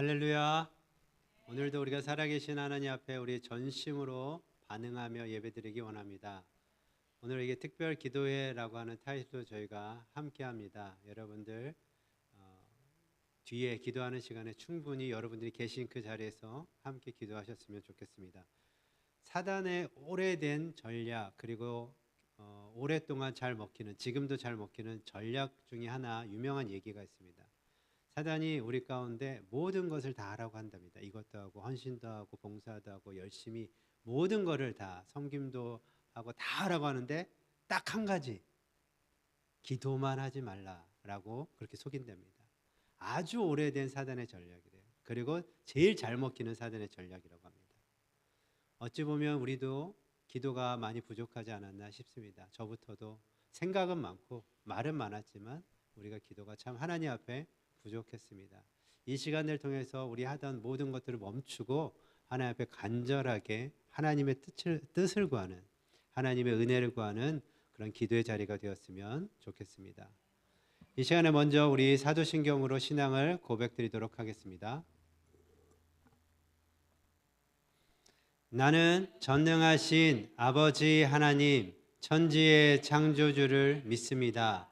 할렐루야. 오늘도 우리가 살아계신 하나님 앞에 우리 전심으로 반응하며 예배드리기 원합니다. 오늘 이게 특별 기도회라고 하는 타이틀로 저희가 함께합니다. 여러분들 뒤에 기도하는 시간에 충분히 여러분들이 계신 그 자리에서 함께 기도하셨으면 좋겠습니다. 사단의 오래된 전략, 그리고 오랫동안 잘 먹히는, 지금도 잘 먹히는 전략 중에 하나 유명한 얘기가 있습니다. 사단이 우리 가운데 모든 것을 다 하라고 한답니다. 이것도 하고 헌신도 하고 봉사도 하고 열심히 모든 것을 다 섬김도 하고 다 하라고 하는데 딱 한 가지, 기도만 하지 말라라고 그렇게 속인답니다. 아주 오래된 사단의 전략이래요. 그리고 제일 잘 먹히는 사단의 전략이라고 합니다. 어찌 보면 우리도 기도가 많이 부족하지 않았나 싶습니다. 저부터도 생각은 많고 말은 많았지만 우리가 기도가 참 하나님 앞에 부족했습니다. 이 시간을 통해서 우리 하던 모든 것들을 멈추고 하나님 앞에 간절하게 하나님의 뜻을 구하는, 하나님의 은혜를 구하는 그런 기도의 자리가 되었으면 좋겠습니다. 이 시간에 먼저 우리 사도신경으로 신앙을 고백드리도록 하겠습니다. 나는 전능하신 아버지 하나님, 천지의 창조주를 믿습니다.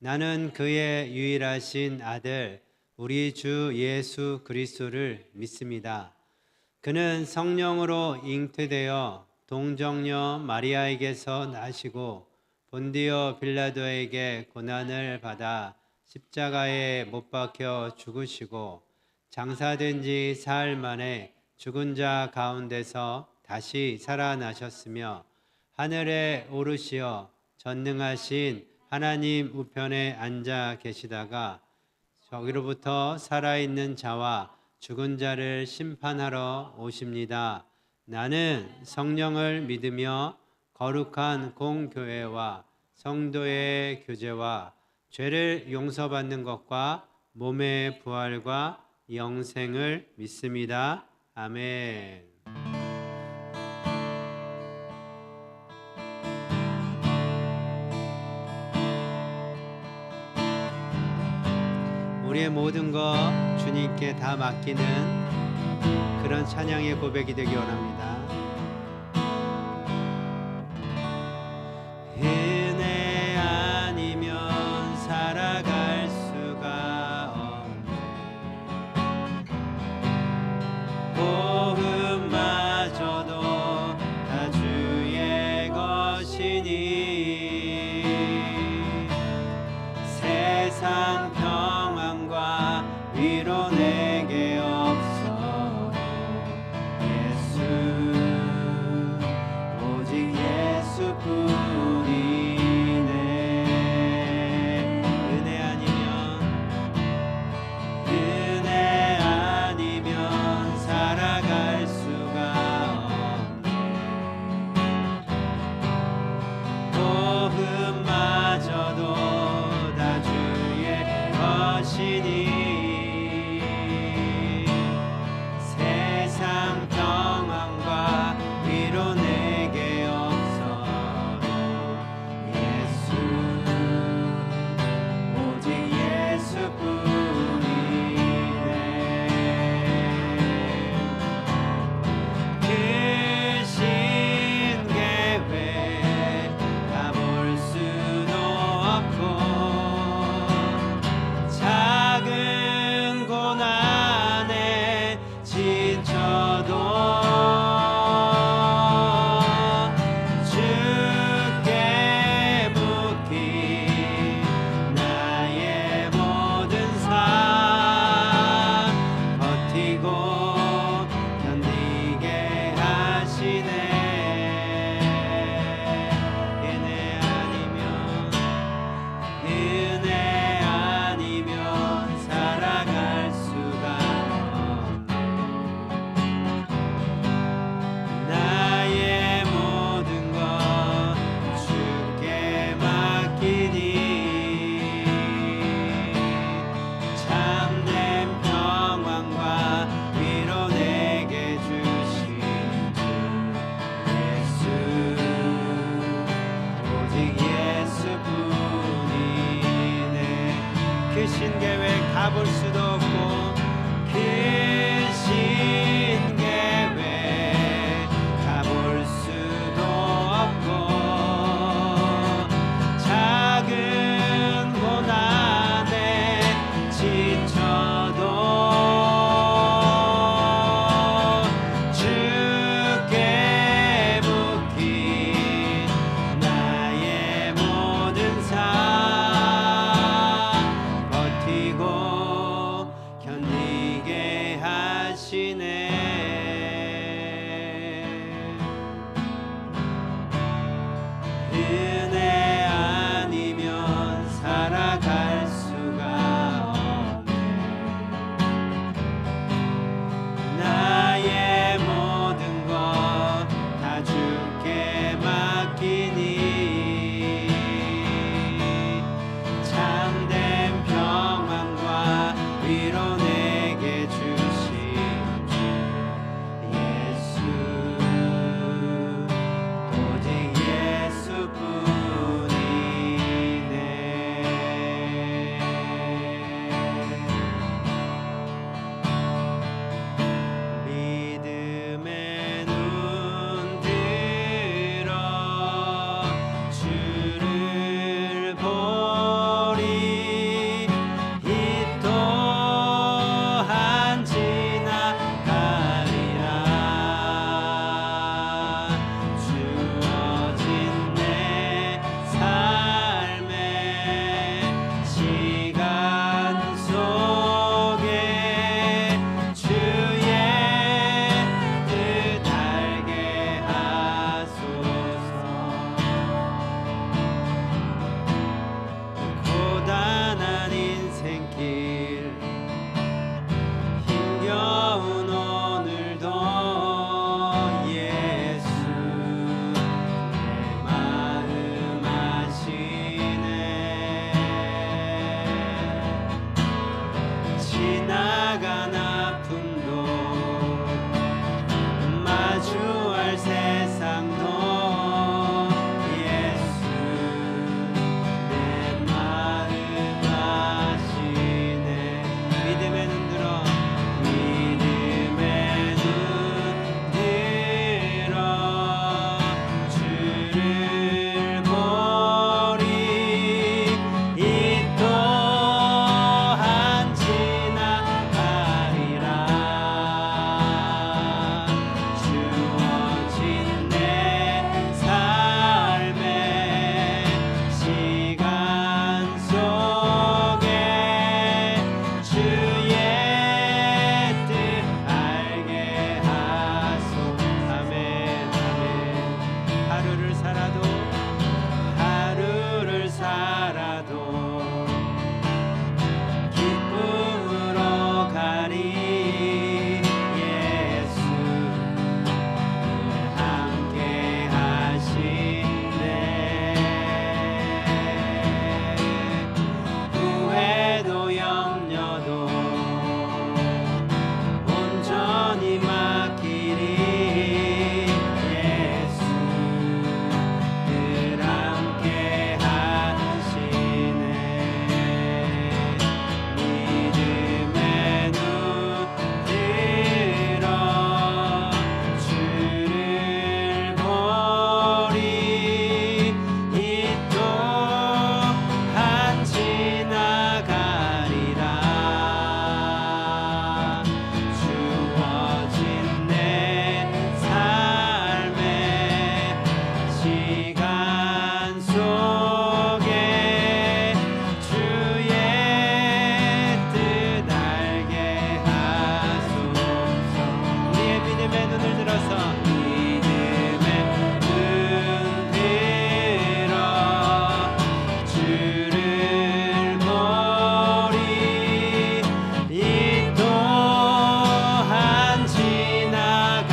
나는 그의 유일하신 아들 우리 주 예수 그리스도를 믿습니다. 그는 성령으로 잉태되어 동정녀 마리아에게서 나시고 본디오 빌라도에게 고난을 받아 십자가에 못 박혀 죽으시고 장사된 지 사흘 만에 죽은 자 가운데서 다시 살아나셨으며 하늘에 오르시어 전능하신 하나님 우편에 앉아 계시다가 저기로부터 살아있는 자와 죽은 자를 심판하러 오십니다. 나는 성령을 믿으며 거룩한 공교회와 성도의 교제와 죄를 용서받는 것과 몸의 부활과 영생을 믿습니다. 아멘. 우리의 모든 것 주님께 다 맡기는 그런 찬양의 고백이 되기 원합니다. 은혜 아니면 살아갈 수가 없네. 복음마저도 다 주의 것이니 세상 위로 내게 없어도 예수, 오직 예수뿐이네. 은혜 아니면 살아갈 수가 없네. 복음마저도 다 주의 것이니 가볼 수도 없고 하루를 살아도 기쁨으로 가리. 예수 늘 함께 하시네. 후회도 염려도 온전히 맡기리. 예수 늘 함께 하시네. 믿음의 눈 들어 주를 보리. 이 또한 지나가리라. 주어진 내 삶의 시간 속에 주의 뜻 알게 하소서. 우리의 믿음의 눈을 들어서 믿음의 눈 들어 주를 보리. 이 또한 지나가리라.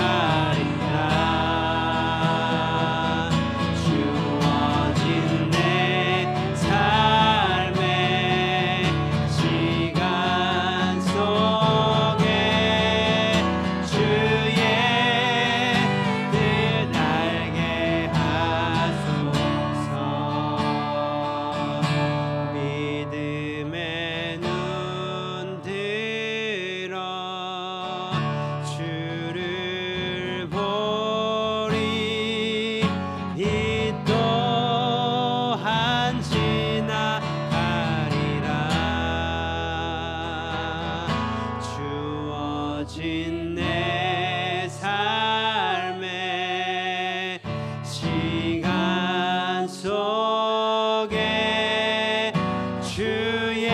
주어진 내 삶의 시간 속에 주의 뜻 알게 하소서. 믿음의 눈 들어 주를 보리. 이 또한 지나가리라. 주어진 내 삶의 시간 속에 주의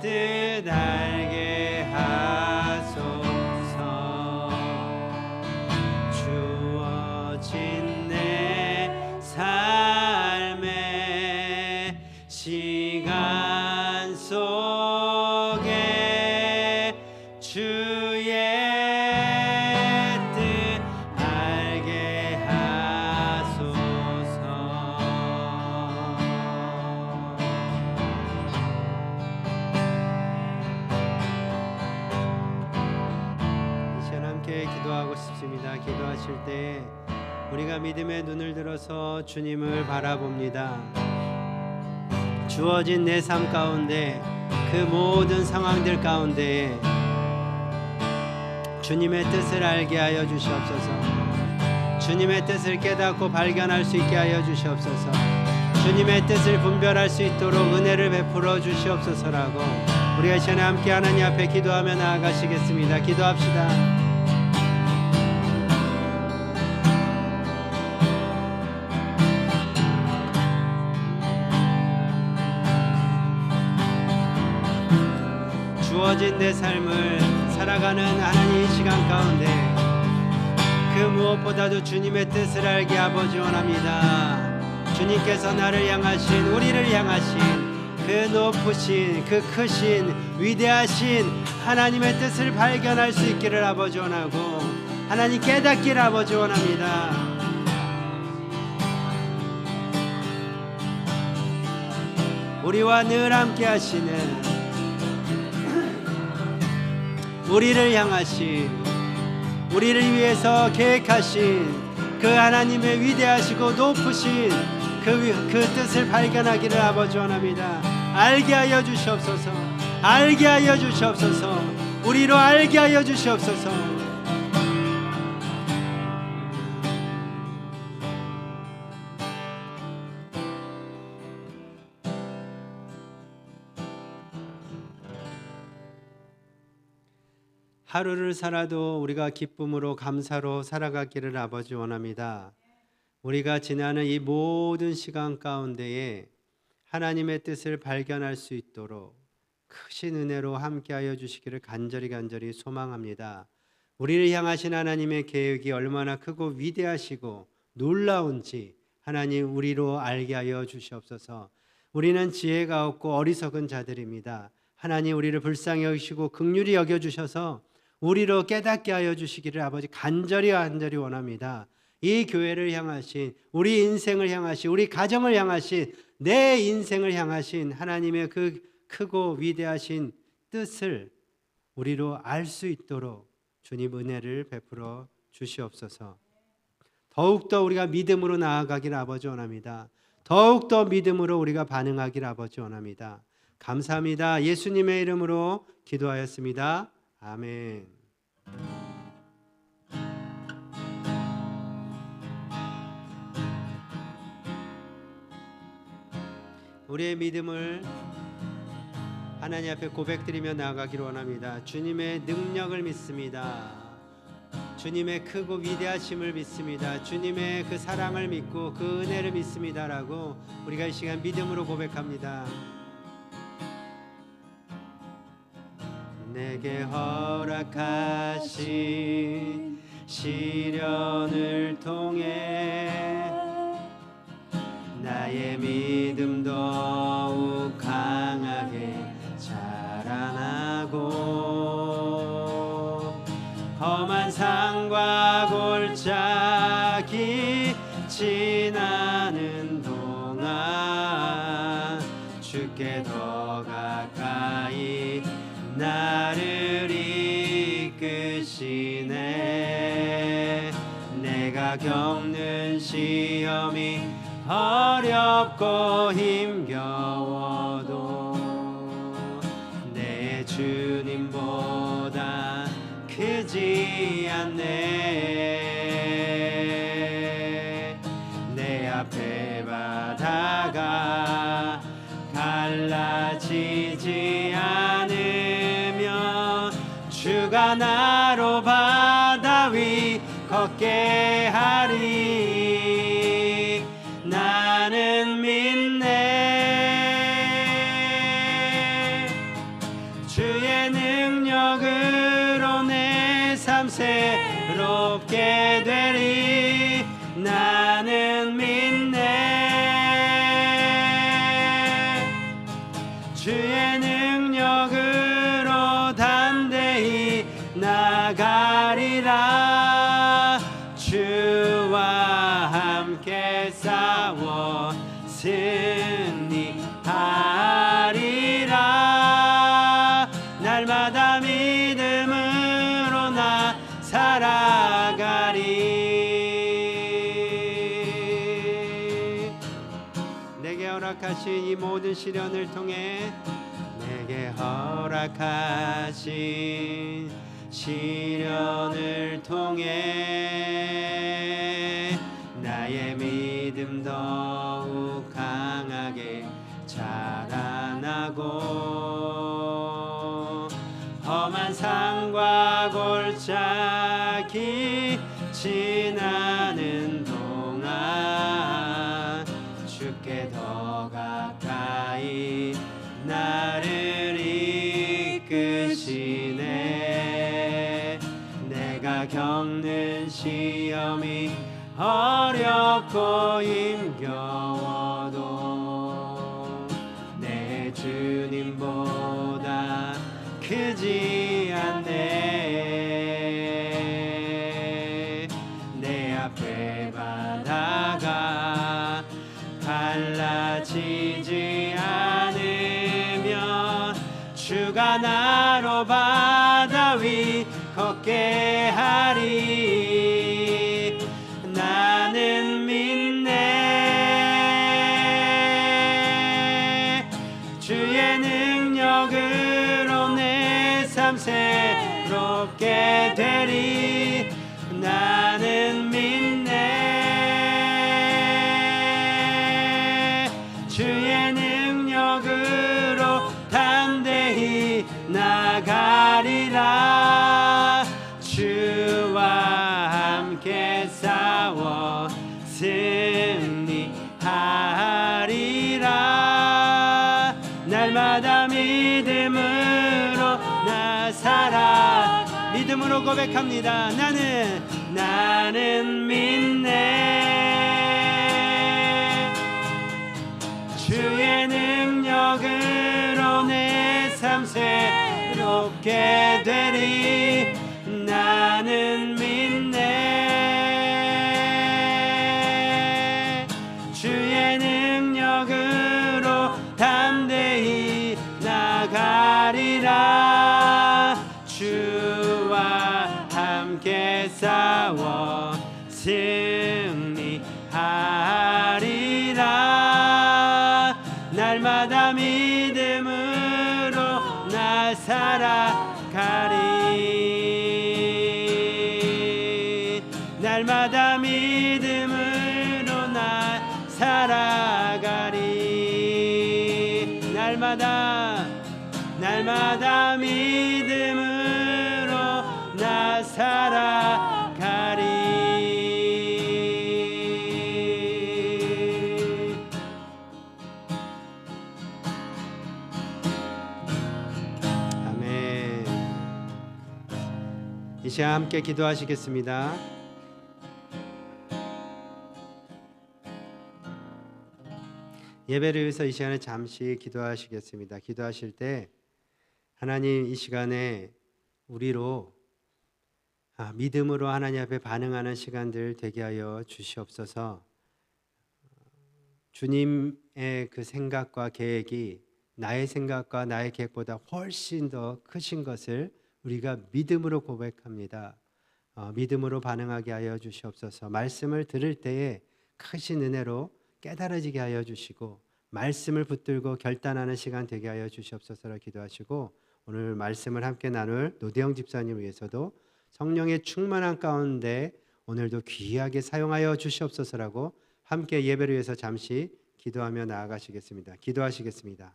뜻 알게 하소서. 주어진 내 삶의 시간 속에 주의 뜻 알게 하소서. 이 시간 함께 기도하고 싶습니다. 기도하실 때 우리가 믿음의 눈을 들어서 주님을 바라봅니다. 주어진 내 삶 가운데 그 모든 상황들 가운데에 주님의 뜻을 알게 하여 주시옵소서. 주님의 뜻을 깨닫고 발견할 수 있게 하여 주시옵소서. 주님의 뜻을 분별할 수 있도록 은혜를 베풀어 주시옵소서라고 우리가 시간에 함께 하나님 앞에 기도하며 나아가시겠습니다. 기도합시다. 주어진 내 삶을 살아가는 하나님의 시간 가운데 그 무엇보다도 주님의 뜻을 알게 아버지 원합니다. 주님께서 나를 향하신 우리를 향하신 그 높으신 그 크신 위대하신 하나님의 뜻을 발견할 수 있기를 아버지 원하고 하나님 깨닫기를 아버지 원합니다. 우리와 늘 함께 하시는 우리를 향하신 우리를 위해서 계획하신 그 하나님의 위대하시고 높으신 그 뜻을 발견하기를 아버지 원합니다. 알게 하여 주시옵소서. 알게 하여 주시옵소서. 우리로 알게 하여 주시옵소서. 하루를 살아도 우리가 기쁨으로 감사로 살아가기를 아버지 원합니다. 우리가 지나는 이 모든 시간 가운데에 하나님의 뜻을 발견할 수 있도록 크신 은혜로 함께하여 주시기를 간절히 소망합니다. 우리를 향하신 하나님의 계획이 얼마나 크고 위대하시고 놀라운지 하나님 우리로 알게 하여 주시옵소서. 우리는 지혜가 없고 어리석은 자들입니다. 하나님 우리를 불쌍히 여기시고 긍휼히 여겨주셔서 우리로 깨닫게 하여 주시기를 아버지 간절히 원합니다. 이 교회를 향하신, 우리 인생을 향하신, 우리 가정을 향하신, 내 인생을 향하신 하나님의 그 크고 위대하신 뜻을 우리로 알 수 있도록 주님 은혜를 베풀어 주시옵소서. 더욱더 우리가 믿음으로 나아가기를 아버지 원합니다. 더욱더 믿음으로 우리가 반응하기를 아버지 원합니다. 감사합니다. 예수님의 이름으로 기도하였습니다. 아멘. 우리의 믿음을 하나님 앞에 고백드리며 나아가기를 원합니다. 주님의 능력을 믿습니다. 주님의 크고 위대하심을 믿습니다. 주님의 그 사랑을 믿고 그 은혜를 믿습니다라고 우리가 이 시간 믿음으로 고백합니다. 내게 허락하신 시련을 통해 나의 믿음 더욱 강하게 자라나고 험한 산과 골짜기 지나는 동안 주께 더 가까이 나를 이끄시네. 내가 겪는 시험이 어렵고 힘겨워도 내 주님보다 크지 않네. 내 앞에 바다가 갈라지지 않으면 주가 나로 바다 위 걷게 하리. 나는 믿네. 주의 능력으로 내 삶 새롭게 되리. 나는 믿네. 주의 능력으로 담대히 나가리라. 주와 함께 싸워 승리하리라. 날마다 믿음으로 나 살아가리. 내게 허락하신 이 모든 시련을 통해 내게 허락하신 시련을 통해 나의 믿음 더욱 강하게 자라나고 험한 산과 골짜기 지나는 동안 주께 더 가까이 나를 이끄시네. 내가 겪는 시험이 어렵고 힘겨워도 내 주님보다 크지 않네. 내 앞에 바다가 갈라지지 않으면 주가 나로 바다 위 걷게 하리. 나는 믿네. 주의 능력으로 내 삶 새롭게 되리. 나는 믿네. 주의 능력으로 담대히 나가리라. 주와 함께 싸워 승리하리라. 날마다 믿음으로 나 살아. 믿음으로 고백합니다. 나는 믿네. 참 새롭게 되리. 나는 믿네. 주의 능력으로 담대히 나가리라. 주와 함께 싸워 승리하리라. 날마다 믿음으로 나 살아가리. 날마다 믿음으로 나 살아가리. 날마다 믿음으로 나 살아가리. 아멘. 이 시간 함께 기도하시겠습니다. 예배를 위해서 이 시간에 잠시 기도하시겠습니다. 기도하실 때 하나님, 이 시간에 우리로 믿음으로 하나님 앞에 반응하는 시간들 되게 하여 주시옵소서. 주님의 그 생각과 계획이 나의 생각과 나의 계획보다 훨씬 더 크신 것을 우리가 믿음으로 고백합니다. 믿음으로 반응하게 하여 주시옵소서. 말씀을 들을 때에 크신 은혜로 깨달아지게 하여 주시고 말씀을 붙들고 결단하는 시간 되게 하여 주시옵소서라 기도하시고, 오늘 말씀을 함께 나눌 노대영 집사님 위해서도 성령의 충만한 가운데 오늘도 귀하게 사용하여 주시옵소서라고 함께 예배를 위해서 잠시 기도하며 나아가시겠습니다. 기도하시겠습니다.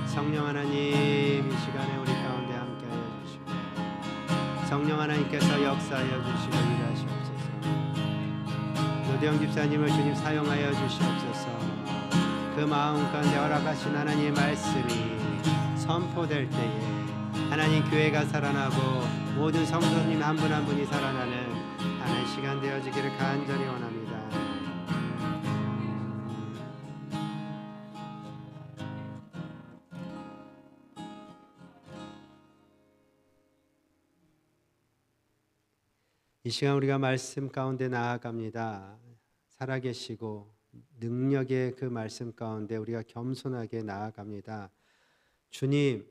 성령 하나님, 이 시간에 우리 가운데 함께하여 주시고 성령 하나님께서 역사하여 주시고 일하시옵소서. 노대영 집사님을 주님 사용하여 주시옵소서. 그 마음 가운데 허락하신 하나님의 말씀이 선포될 때에 하나님 교회가 살아나고 모든 성도님 한 분 한 분이 살아나는 하나의 시간 되어지기를 간절히 원합니다. 이 시간 우리가 말씀 가운데 나아갑니다. 살아계시고 능력의 그 말씀 가운데 우리가 겸손하게 나아갑니다. 주님,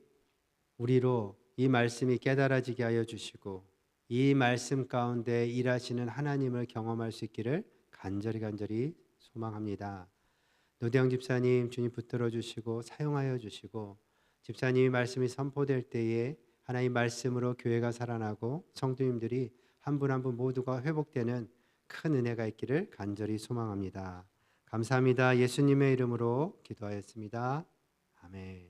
우리로 이 말씀이 깨달아지게 하여 주시고 이 말씀 가운데 일하시는 하나님을 경험할 수 있기를 간절히 소망합니다. 노대영 집사님 주님 붙들어 주시고 사용하여 주시고, 집사님의 말씀이 선포될 때에 하나님 말씀으로 교회가 살아나고 성도님들이 한 분 한 분 모두가 회복되는 큰 은혜가 있기를 간절히 소망합니다. 감사합니다. 예수님의 이름으로 기도하였습니다. 아멘.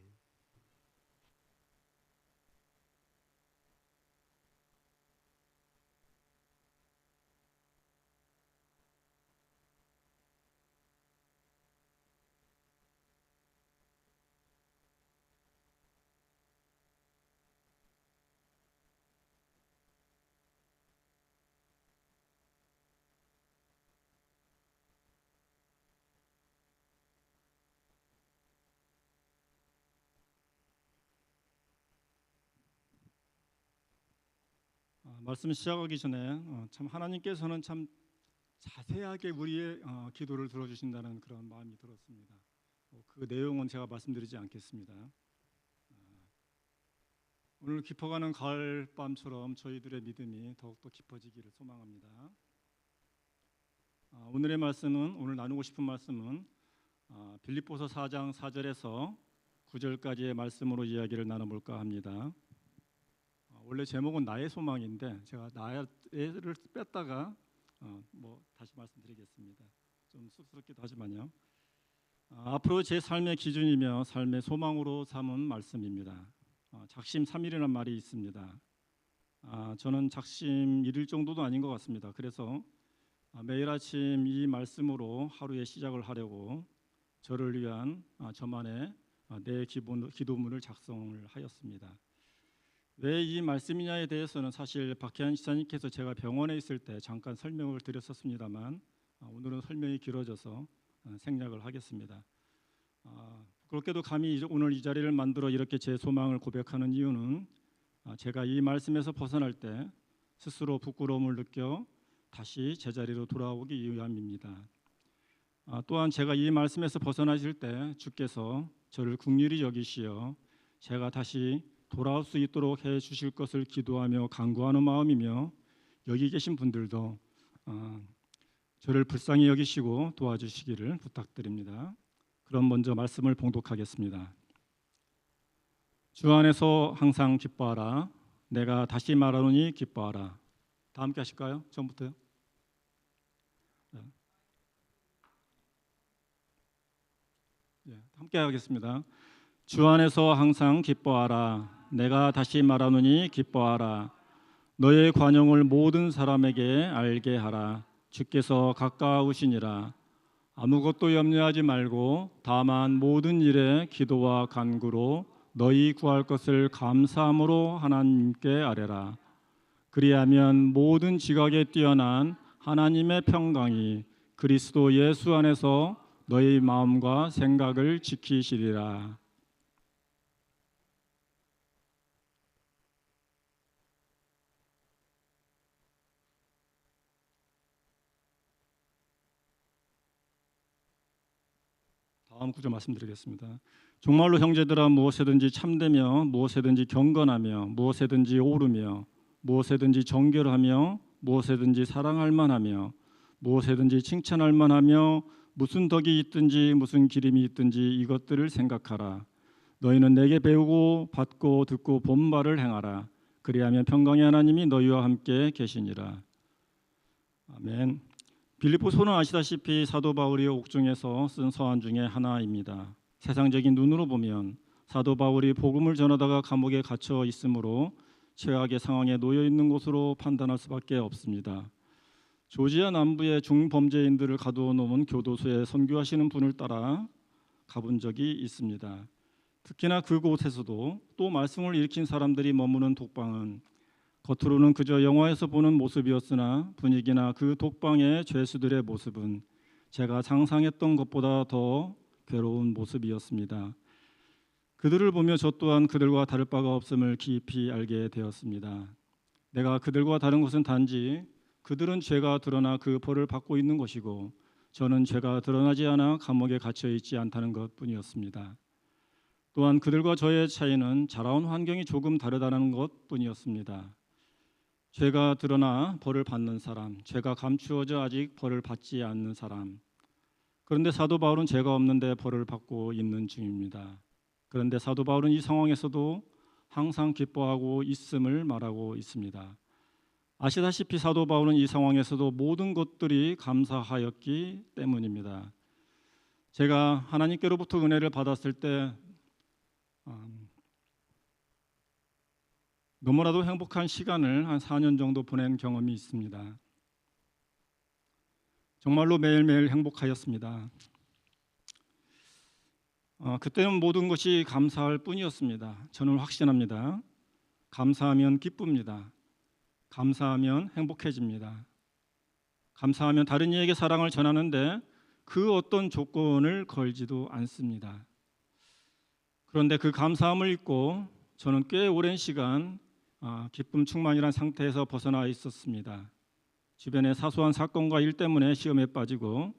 말씀 시작하기 전에 참 하나님께서는 참 자세하게 우리의 기도를 들어주신다는 그런 마음이 들었습니다. 그 내용은 제가 말씀드리지 않겠습니다. 오늘 깊어가는 가을밤처럼 저희들의 믿음이 더욱더 깊어지기를 소망합니다. 오늘의 말씀은, 오늘 나누고 싶은 말씀은 빌립보서 4장 4절에서 9절까지의 말씀으로 이야기를 나눠볼까 합니다. 원래 제목은 나의 소망인데 제가 나를 뺐다가 다시 말씀드리겠습니다. 좀 쑥스럽기도 하지만요. 앞으로 제 삶의 기준이며 삶의 소망으로 삼은 말씀입니다. 작심 3일이라는 말이 있습니다. 저는 작심 1일 정도도 아닌 것 같습니다. 그래서 매일 아침 이 말씀으로 하루의 시작을 하려고 저를 위한 저만의 내 기도문을 작성을 하였습니다. 왜 이 말씀이냐에 대해서는 사실 박혜한 지사님께서 제가 병원에 있을 때 잠깐 설명을 드렸었습니다만 오늘은 설명이 길어져서 생략을 하겠습니다. 그렇게도 감히 오늘 이 자리를 만들어 이렇게 제 소망을 고백하는 이유는 제가 이 말씀에서 벗어날 때 스스로 부끄러움을 느껴 다시 제자리로 돌아오기 위함입니다. 또한 제가 이 말씀에서 벗어나실 때 주께서 저를 긍휼히 여기시어 제가 다시 돌아올 수 있도록 해 주실 것을 기도하며 간구하는 마음이며 여기 계신 분들도 저를 불쌍히 여기시고 도와주시기를 부탁드립니다. 그럼 먼저 말씀을 봉독하겠습니다. 주 안에서 항상 기뻐하라. 내가 다시 말하노니 기뻐하라. 다 함께 하실까요? 처음부터요. 함께 하겠습니다. 주 안에서 항상 기뻐하라. 내가 다시 말하노니 기뻐하라. 너의 관용을 모든 사람에게 알게 하라. 주께서 가까우시니라. 아무것도 염려하지 말고 다만 모든 일에 기도와 간구로 너희 구할 것을 감사함으로 하나님께 아뢰라. 그리하면 모든 지각에 뛰어난 하나님의 평강이 그리스도 예수 안에서 너희 마음과 생각을 지키시리라. 다음 구절 말씀드리겠습니다. 정말로 형제들아 무엇이든지 참되며 무엇이든지 경건하며 무엇이든지 옳으며 무엇이든지 정결하며 무엇이든지 사랑할 만하며 무엇이든지 칭찬할 만하며 무슨 덕이 있든지 무슨 기림이 있든지 이것들을 생각하라. 너희는 내게 배우고 받고 듣고 본 바를 행하라. 그리하면 평강의 하나님이 너희와 함께 계시니라. 아멘. 빌립보서는 아시다시피 사도 바울이 옥중에서 쓴 서한 중에 하나입니다. 세상적인 눈으로 보면 사도 바울이 복음을 전하다가 감옥에 갇혀 있으므로 최악의 상황에 놓여 있는 것으로 판단할 수밖에 없습니다. 조지아 남부의 중범죄인들을 가두어 놓은 교도소에 선교하시는 분을 따라 가본 적이 있습니다. 특히나 그곳에서도 또 말씀을 일으킨 사람들이 머무는 독방은 겉으로는 그저 영화에서 보는 모습이었으나 분위기나 그 독방의 죄수들의 모습은 제가 상상했던 것보다 더 괴로운 모습이었습니다. 그들을 보며 저 또한 그들과 다를 바가 없음을 깊이 알게 되었습니다. 내가 그들과 다른 것은 단지 그들은 죄가 드러나 그 벌을 받고 있는 것이고 저는 죄가 드러나지 않아 감옥에 갇혀 있지 않다는 것뿐이었습니다. 또한 그들과 저의 차이는 자라온 환경이 조금 다르다는 것뿐이었습니다. 죄가 드러나 벌을 받는 사람, 죄가 감추어져 아직 벌을 받지 않는 사람. 그런데 사도 바울은 죄가 없는데 벌을 받고 있는 중입니다. 그런데 사도 바울은 이 상황에서도 항상 기뻐하고 있음을 말하고 있습니다. 아시다시피 사도 바울은 이 상황에서도 모든 것들이 감사하였기 때문입니다. 제가 하나님께로부터 은혜를 받았을 때 너무나도 행복한 시간을 한 4년 정도 보낸 경험이 있습니다. 정말로 매일매일 행복하였습니다. 그때는 모든 것이 감사할 뿐이었습니다. 저는 확신합니다. 감사하면 기쁩니다. 감사하면 행복해집니다. 감사하면 다른 이에게 사랑을 전하는데 그 어떤 조건을 걸지도 않습니다. 그런데 그 감사함을 잊고 저는 꽤 오랜 시간 기쁨 충만이란 상태에서 벗어나 있었습니다. 주변의 사소한 사건과 일 때문에 시험에 빠지고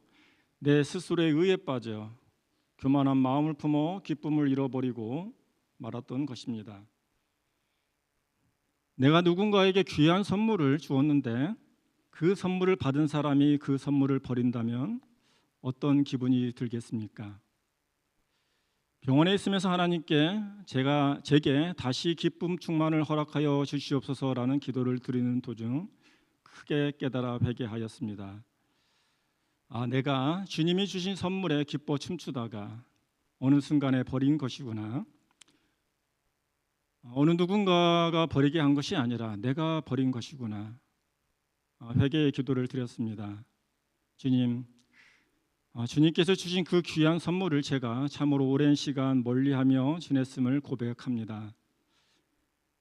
내 스스로에 의에 빠져 교만한 마음을 품어 기쁨을 잃어버리고 말았던 것입니다. 내가 누군가에게 귀한 선물을 주었는데 그 선물을 받은 사람이 그 선물을 버린다면 어떤 기분이 들겠습니까? 병원에 있으면서 하나님께 제게 다시 기쁨 충만을 허락하여 주시옵소서라는 기도를 드리는 도중 크게 깨달아 회개하였습니다. 내가 주님이 주신 선물에 기뻐 춤추다가 어느 순간에 버린 것이구나. 어느 누군가가 버리게 한 것이 아니라 내가 버린 것이구나. 회개의 기도를 드렸습니다. 주님, 주님께서 주신 그 귀한 선물을 제가 참으로 오랜 시간 멀리하며 지냈음을 고백합니다.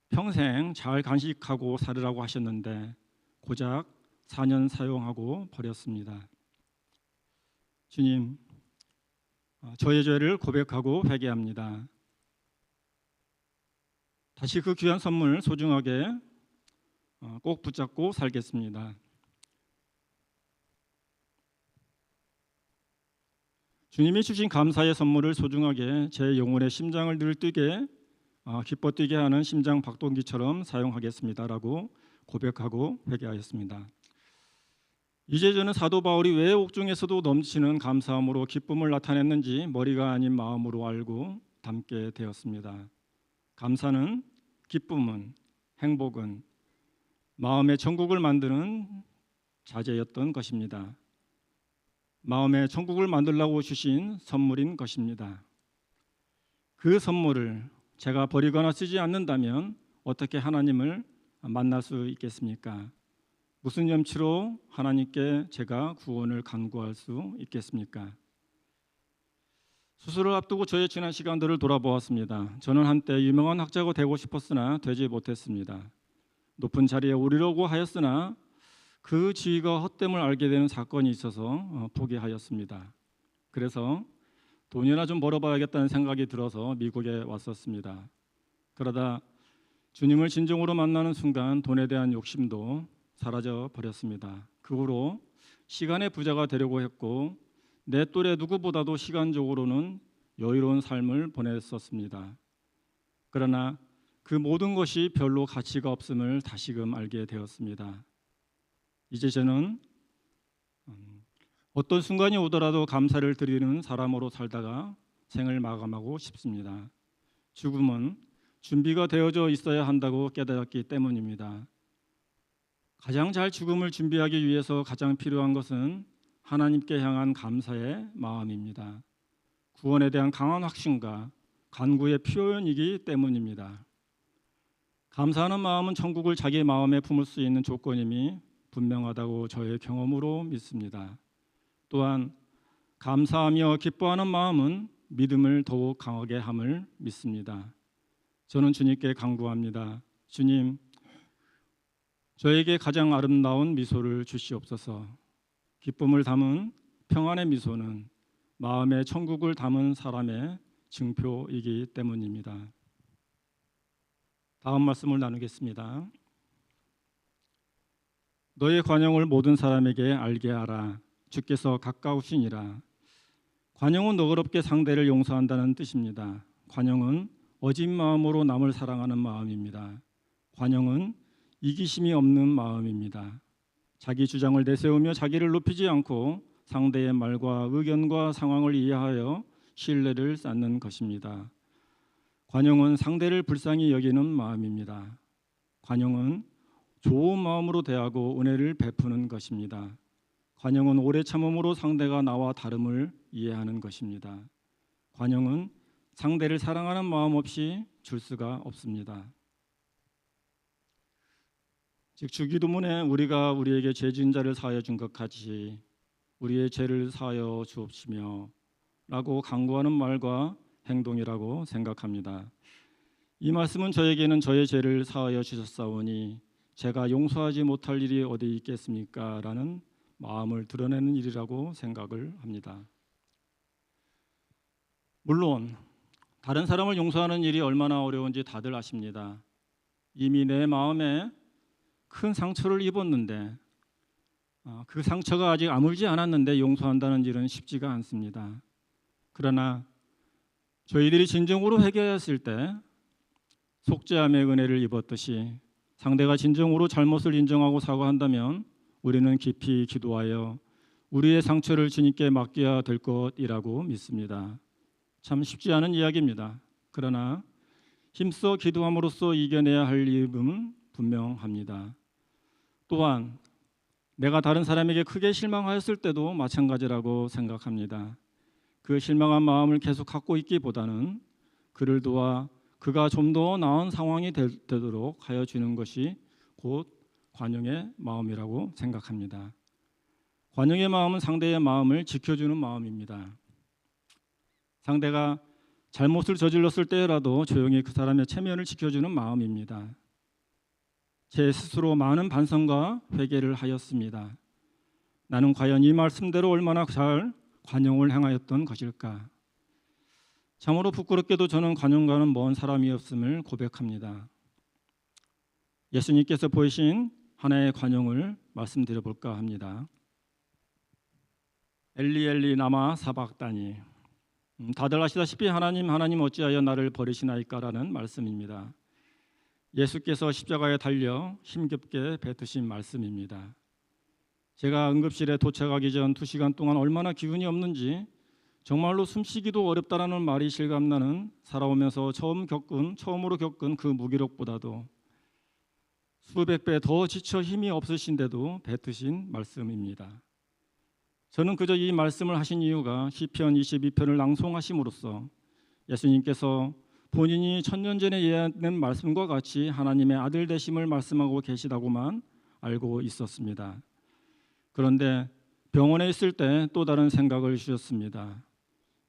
평생 잘 간직하고 살으라고 하셨는데 고작 4년 사용하고 버렸습니다. 주님, 저의 죄를 고백하고 회개합니다. 다시 그 귀한 선물 소중하게 꼭 붙잡고 살겠습니다. 주님이 주신 감사의 선물을 소중하게 제 영혼의 심장을 늘 뛰게 기뻐 뛰게 하는 심장 박동기처럼 사용하겠습니다라고 고백하고 회개하였습니다. 이제 저는 사도 바울이 왜 옥중에서도 넘치는 감사함으로 기쁨을 나타냈는지 머리가 아닌 마음으로 알고 담게 되었습니다. 감사는, 기쁨은, 행복은 마음의 천국을 만드는 자재였던 것입니다. 마음의 천국을 만들라고 주신 선물인 것입니다. 그 선물을 제가 버리거나 쓰지 않는다면 어떻게 하나님을 만날 수 있겠습니까? 무슨 염치로 하나님께 제가 구원을 간구할 수 있겠습니까? 수술을 앞두고 저의 지난 시간들을 돌아보았습니다. 저는 한때 유명한 학자가 되고 싶었으나 되지 못했습니다. 높은 자리에 오르려고 하였으나 그 지위가 헛됨을 알게 되는 사건이 있어서 포기하였습니다. 그래서 돈이나 좀 벌어봐야겠다는 생각이 들어서 미국에 왔었습니다. 그러다 주님을 진정으로 만나는 순간 돈에 대한 욕심도 사라져 버렸습니다. 그 후로 시간의 부자가 되려고 했고 내 또래 누구보다도 시간적으로는 여유로운 삶을 보냈었습니다. 그러나 그 모든 것이 별로 가치가 없음을 다시금 알게 되었습니다. 이제 저는 어떤 순간이 오더라도 감사를 드리는 사람으로 살다가 생을 마감하고 싶습니다. 죽음은 준비가 되어져 있어야 한다고 깨달았기 때문입니다. 가장 잘 죽음을 준비하기 위해서 가장 필요한 것은 하나님께 향한 감사의 마음입니다. 구원에 대한 강한 확신과 간구의 표현이기 때문입니다. 감사하는 마음은 천국을 자기 마음에 품을 수 있는 조건임이 분명하다고 저의 경험으로 믿습니다. 또한 감사하며 기뻐하는 마음은 믿음을 더욱 강하게 함을 믿습니다. 저는 주님께 간구합니다. 주님, 저에게 가장 아름다운 미소를 주시옵소서. 기쁨을 담은 평안의 미소는 마음의 천국을 담은 사람의 증표이기 때문입니다. 다음 말씀을 나누겠습니다. 너의 관용을 모든 사람에게 알게 하라. 주께서 가까우시니라. 관용은 너그럽게 상대를 용서한다는 뜻입니다. 관용은 어진 마음으로 남을 사랑하는 마음입니다. 관용은 이기심이 없는 마음입니다. 자기 주장을 내세우며 자기를 높이지 않고 상대의 말과 의견과 상황을 이해하여 신뢰를 쌓는 것입니다. 관용은 상대를 불쌍히 여기는 마음입니다. 관용은 좋은 마음으로 대하고 은혜를 베푸는 것입니다. 관용은 오래 참음으로 상대가 나와 다름을 이해하는 것입니다. 관용은 상대를 사랑하는 마음 없이 줄 수가 없습니다. 즉 주기도문에 우리가 우리에게 죄 지은 자를 사하여 준 것 같이 우리의 죄를 사하여 주옵시며 라고 간구하는 말과 행동이라고 생각합니다. 이 말씀은 저에게는 저의 죄를 사하여 주셨사오니 제가 용서하지 못할 일이 어디 있겠습니까? 라는 마음을 드러내는 일이라고 생각을 합니다. 물론 다른 사람을 용서하는 일이 얼마나 어려운지 다들 아십니다. 이미 내 마음에 큰 상처를 입었는데 그 상처가 아직 아물지 않았는데 용서한다는 일은 쉽지가 않습니다. 그러나 저희들이 진정으로 회개했을 때 속죄함의 은혜를 입었듯이 상대가 진정으로 잘못을 인정하고 사과한다면 우리는 깊이 기도하여 우리의 상처를 주님께 맡겨야 될 것이라고 믿습니다. 참 쉽지 않은 이야기입니다. 그러나 힘써 기도함으로써 이겨내야 할 일은 분명합니다. 또한 내가 다른 사람에게 크게 실망하였을 때도 마찬가지라고 생각합니다. 그 실망한 마음을 계속 갖고 있기보다는 그를 도와 그가 좀 더 나은 상황이 되도록 하여 주는 것이 곧 관용의 마음이라고 생각합니다. 관용의 마음은 상대의 마음을 지켜주는 마음입니다. 상대가 잘못을 저질렀을 때라도 조용히 그 사람의 체면을 지켜주는 마음입니다. 제 스스로 많은 반성과 회개를 하였습니다. 나는 과연 이 말씀대로 얼마나 잘 관용을 행하였던 것일까? 참으로 부끄럽게도 저는 관용과는 먼 사람이었음을 고백합니다. 예수님께서 보이신 하나의 관용을 말씀드려 볼까 합니다. 엘리 엘리 라마 사박다니. 다들 아시다시피 하나님 어찌하여 나를 버리시나이까라는 말씀입니다. 예수께서 십자가에 달려 힘겹게 뱉으신 말씀입니다. 제가 응급실에 도착하기 전 2시간 동안 얼마나 기운이 없는지 정말로 숨쉬기도 어렵다라는 말이 실감나는 살아오면서 처음으로 겪은 그 무기력보다도 수백 배 더 지쳐 힘이 없으신데도 뱉으신 말씀입니다. 저는 그저 이 말씀을 하신 이유가 시편 22편을 낭송하심으로써 예수님께서 본인이 천년 전에 예언된 말씀과 같이 하나님의 아들 되심을 말씀하고 계시다고만 알고 있었습니다. 그런데 병원에 있을 때 또 다른 생각을 주셨습니다.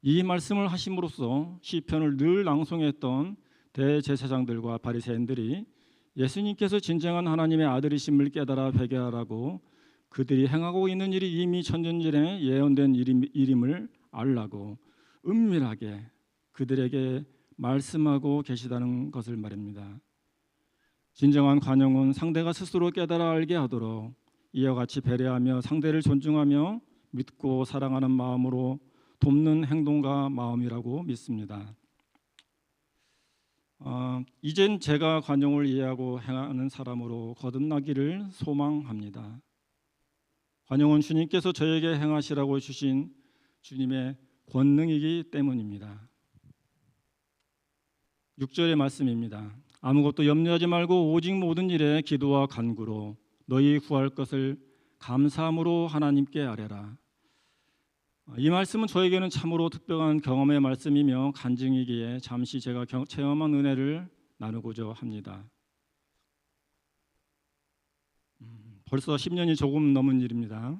이 말씀을 하심으로써 시편을 늘 낭송했던 대제사장들과 바리새인들이 예수님께서 진정한 하나님의 아들이심을 깨달아 회개하라고 그들이 행하고 있는 일이 이미 천년 전에 예언된 일임을 알라고 은밀하게 그들에게 말씀하고 계시다는 것을 말입니다. 진정한 관용은 상대가 스스로 깨달아 알게 하도록 이와 같이 배려하며 상대를 존중하며 믿고 사랑하는 마음으로 돕는 행동과 마음이라고 믿습니다. 이젠 제가 관용을 이해하고 행하는 사람으로 거듭나기를 소망합니다. 관용은 주님께서 저에게 행하시라고 주신 주님의 권능이기 때문입니다. 6절의 말씀입니다. 아무것도 염려하지 말고 오직 모든 일에 기도와 간구로 너희 구할 것을 감사함으로 하나님께 아뢰라. 이 말씀은 저에게는 참으로 특별한 경험의 말씀이며 간증이기에 잠시 제가 체험한 은혜를 나누고자 합니다. 벌써 10년이 조금 넘은 일입니다.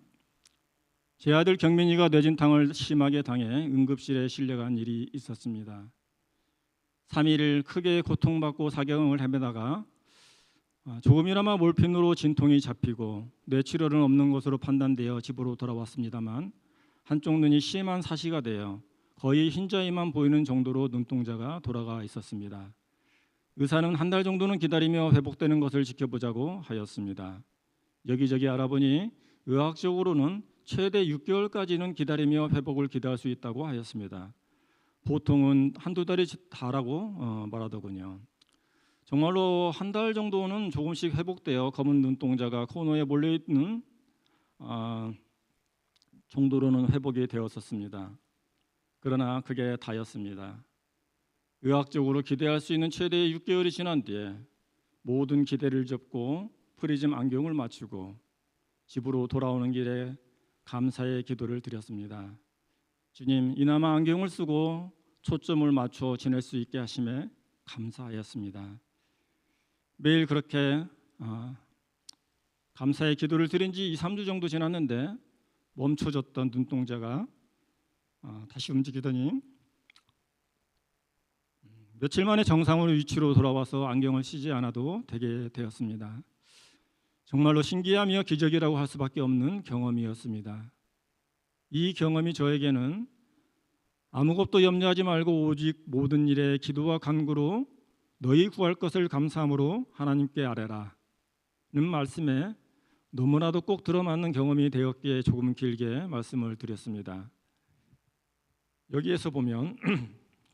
제 아들 경민이가 뇌진탕을 심하게 당해 응급실에 실려간 일이 있었습니다. 3일 크게 고통받고 사경을 헤매다가 조금이나마 몰핀으로 진통이 잡히고 뇌치료는 없는 것으로 판단되어 집으로 돌아왔습니다만 한쪽 눈이 심한 사시가 되어 거의 흰자위만 보이는 정도로 눈동자가 돌아가 있었습니다. 의사는 한 달 정도는 기다리며 회복되는 것을 지켜보자고 하였습니다. 여기저기 알아보니 의학적으로는 최대 6개월까지는 기다리며 회복을 기대할 수 있다고 하였습니다. 보통은 한두 달이 다라고 말하더군요. 정말로 한 달 정도는 조금씩 회복되어 검은 눈동자가 코너에 몰려있는 정도로는 회복이 되었었습니다. 그러나 그게 다였습니다. 의학적으로 기대할 수 있는 최대 6개월이 지난 뒤에 모든 기대를 접고 프리즘 안경을 맞추고 집으로 돌아오는 길에 감사의 기도를 드렸습니다. 주님, 이나마 안경을 쓰고 초점을 맞춰 지낼 수 있게 하심에 감사하였습니다. 매일 그렇게 감사의 기도를 드린 지 2, 3주 정도 지났는데 멈춰졌던 눈동자가 다시 움직이더니 며칠 만에 정상으로 위치로 돌아와서 안경을 쓰지 않아도 되게 되었습니다. 정말로 신기하며 기적이라고 할 수밖에 없는 경험이었습니다. 이 경험이 저에게는 아무것도 염려하지 말고 오직 모든 일에 기도와 간구로 너희 구할 것을 감사함으로 하나님께 아뢰라는 말씀에 너무나도 꼭 들어맞는 경험이 되었기에 조금 길게 말씀을 드렸습니다. 여기에서 보면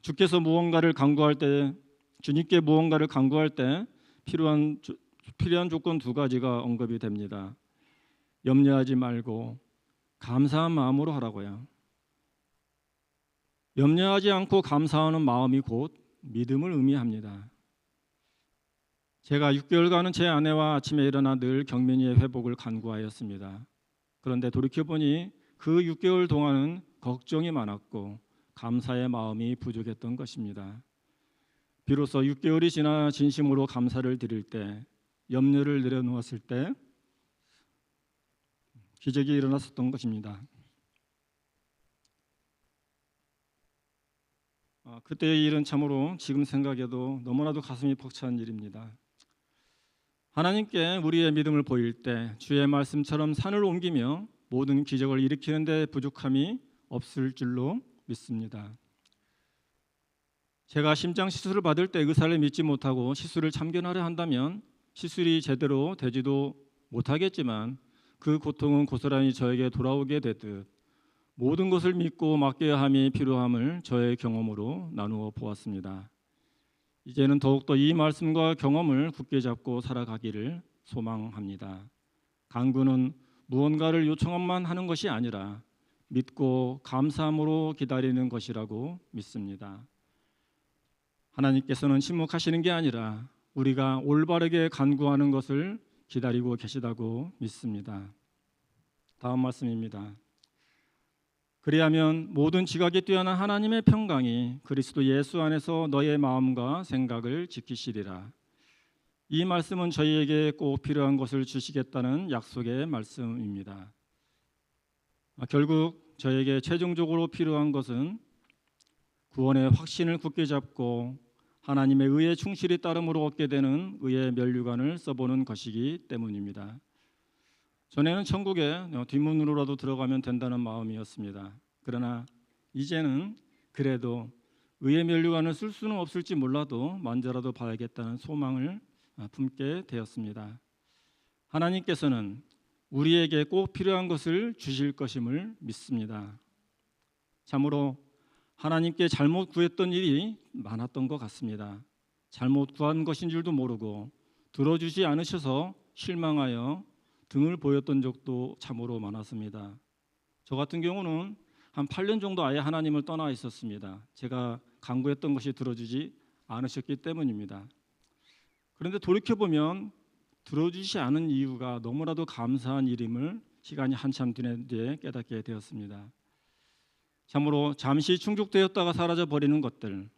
주님께 무언가를 간구할 때 필요한 조건 2가지가 언급이 됩니다. 염려하지 말고 감사한 마음으로 하라고요. 염려하지 않고 감사하는 마음이 곧 믿음을 의미합니다. 제가 6개월간은 제 아내와 아침에 일어나 늘 경민이의 회복을 간구하였습니다. 그런데 돌이켜보니 그 6개월 동안은 걱정이 많았고 감사의 마음이 부족했던 것입니다. 비로소 6개월이 지나 진심으로 감사를 드릴 때, 염려를 내려놓았을 때 기적이 일어났었던 것입니다. 그때의 일은 참으로 지금 생각해도 너무나도 가슴이 벅찬 일입니다. 하나님께 우리의 믿음을 보일 때 주의 말씀처럼 산을 옮기며 모든 기적을 일으키는 데 부족함이 없을 줄로 믿습니다. 제가 심장 시술을 받을 때 의사를 믿지 못하고 시술을 참견하려 한다면 시술이 제대로 되지도 못하겠지만 그 고통은 고스란히 저에게 돌아오게 되듯 모든 것을 믿고 맡겨야 함이 필요함을 저의 경험으로 나누어 보았습니다. 이제는 더욱더 이 말씀과 경험을 굳게 잡고 살아가기를 소망합니다. 간구는 무언가를 요청만 하는 것이 아니라 믿고 감사함으로 기다리는 것이라고 믿습니다. 하나님께서는 침묵하시는 게 아니라 우리가 올바르게 간구하는 것을 기다리고 계시다고 믿습니다. 다음 말씀입니다. 그리하면 모든 지각이 뛰어난 하나님의 평강이 그리스도 예수 안에서 너의 마음과 생각을 지키시리라. 이 말씀은 저희에게 꼭 필요한 것을 주시겠다는 약속의 말씀입니다. 결국 저에게 최종적으로 필요한 것은 구원의 확신을 굳게 잡고 하나님의 의에 충실히 따름으로 얻게 되는 의의 면류관을 써보는 것이기 때문입니다. 전에는 천국에 뒷문으로라도 들어가면 된다는 마음이었습니다. 그러나 이제는 그래도 의의 면류관을 쓸 수는 없을지 몰라도 만져라도 봐야겠다는 소망을 품게 되었습니다. 하나님께서는 우리에게 꼭 필요한 것을 주실 것임을 믿습니다. 참으로 하나님께 잘못 구했던 일이 많았던 것 같습니다. 잘못 구한 것인 줄도 모르고 들어주지 않으셔서 실망하여 등을 보였던 적도 참으로 많았습니다. 저 같은 경우는 한 8년 정도 아예 하나님을 떠나 있었습니다. 제가 간구했던 것이 들어주지 않으셨기 때문입니다. 그런데 돌이켜보면 들어주지 않은 이유가 너무나도 감사한 일임을 시간이 한참 지난 뒤에 깨닫게 되었습니다. 참으로 잠시 충족되었다가 사라져버리는 것들,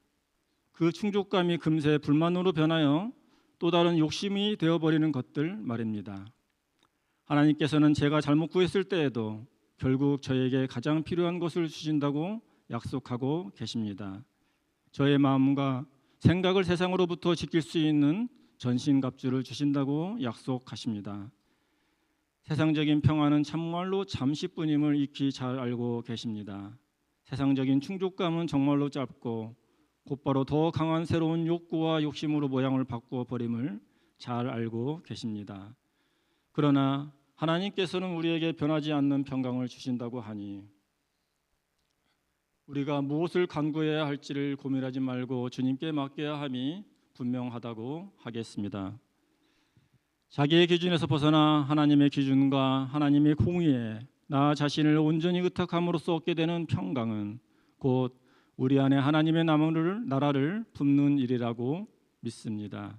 그 충족감이 금세 불만으로 변하여 또 다른 욕심이 되어버리는 것들 말입니다. 하나님께서는 제가 잘못 구했을 때에도 결국 저에게 가장 필요한 것을 주신다고 약속하고 계십니다. 저의 마음과 생각을 세상으로부터 지킬 수 있는 전신갑주를 주신다고 약속하십니다. 세상적인 평안은 참말로 잠시뿐임을 익히 잘 알고 계십니다. 세상적인 충족감은 정말로 짧고 곧바로 더 강한 새로운 욕구와 욕심으로 모양을 바꾸어 버림을 잘 알고 계십니다. 그러나 하나님께서는 우리에게 변하지 않는 평강을 주신다고 하니 우리가 무엇을 간구해야 할지를 고민하지 말고 주님께 맡겨야 함이 분명하다고 하겠습니다. 자기의 기준에서 벗어나 하나님의 기준과 하나님의 공의에 나 자신을 온전히 의탁함으로써 얻게 되는 평강은 곧 우리 안에 하나님의 나라를 품는 일이라고 믿습니다.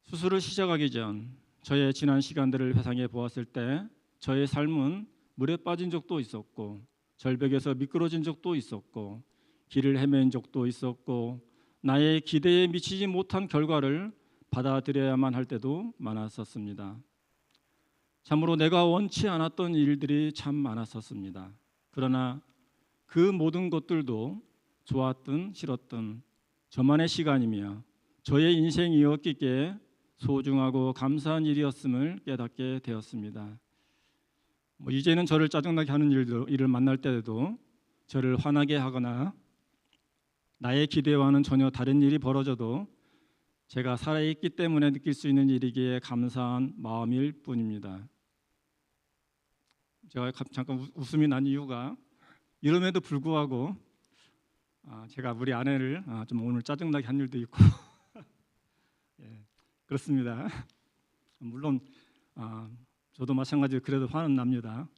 수술을 시작하기 전 저의 지난 시간들을 회상해 보았을 때 저의 삶은 물에 빠진 적도 있었고 절벽에서 미끄러진 적도 있었고 길을 헤맨 적도 있었고 나의 기대에 미치지 못한 결과를 받아들여야만 할 때도 많았었습니다. 참으로 내가 원치 않았던 일들이 참 많았었습니다. 그러나 그 모든 것들도 좋았든 싫었든 저만의 시간이며 저의 인생이었기에 소중하고 감사한 일이었음을 깨닫게 되었습니다. 이제는 저를 짜증나게 하는 일을 만날 때에도 저를 화나게 하거나 나의 기대와는 전혀 다른 일이 벌어져도 제가 살아있기 때문에 느낄 수 있는 일이기에 감사한 마음일 뿐입니다. 제가 잠깐 웃음이 난 이유가 이름에도 불구하고 제가 우리 아내를 좀 오늘 짜증나게 한 일도 있고 예, 그렇습니다. 물론 저도 마찬가지로 그래도 화는 납니다.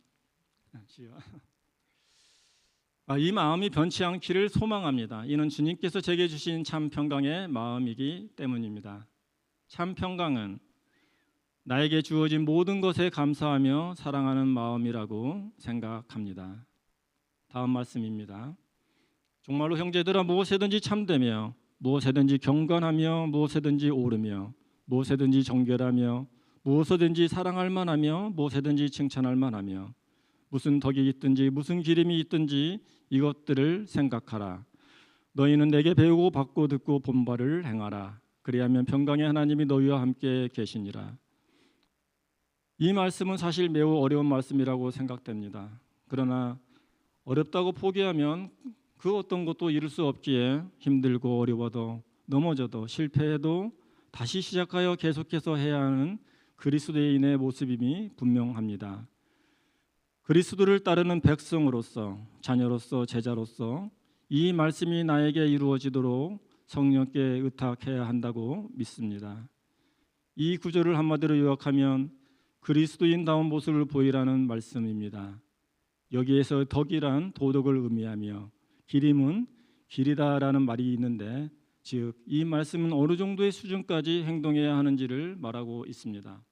이 마음이 변치 않기를 소망합니다. 이는 주님께서 제게 주신 참 평강의 마음이기 때문입니다. 참 평강은 나에게 주어진 모든 것에 감사하며 사랑하는 마음이라고 생각합니다. 다음 말씀입니다. 정말로 형제들아 무엇이든지 참되며 무엇에든지 경건하며 무엇에든지 오르며 무엇에든지 정결하며 무엇이든지 사랑할 만하며 무엇에든지 칭찬할 만하며 무슨 덕이 있든지 무슨 기림이 있든지 이것들을 생각하라. 너희는 내게 배우고 받고 듣고 본 바를 행하라. 그리하면 평강의 하나님이 너희와 함께 계시니라. 이 말씀은 사실 매우 어려운 말씀이라고 생각됩니다. 그러나 어렵다고 포기하면 그 어떤 것도 이룰 수 없기에 힘들고 어려워도 넘어져도 실패해도 다시 시작하여 계속해서 해야 하는 그리스도인의 모습임이 분명합니다. 그리스도를 따르는 백성으로서, 자녀로서, 제자로서 이 말씀이 나에게 이루어지도록 성령께 의탁해야 한다고 믿습니다. 이 구절을 한마디로 요약하면 그리스도인다운 모습을 보이라는 말씀입니다. 여기에서 덕이란 도덕을 의미하며 기림은 길이다라는 말이 있는데, 즉 이 말씀은 어느 정도의 수준까지 행동해야 하는지를 말하고 있습니다.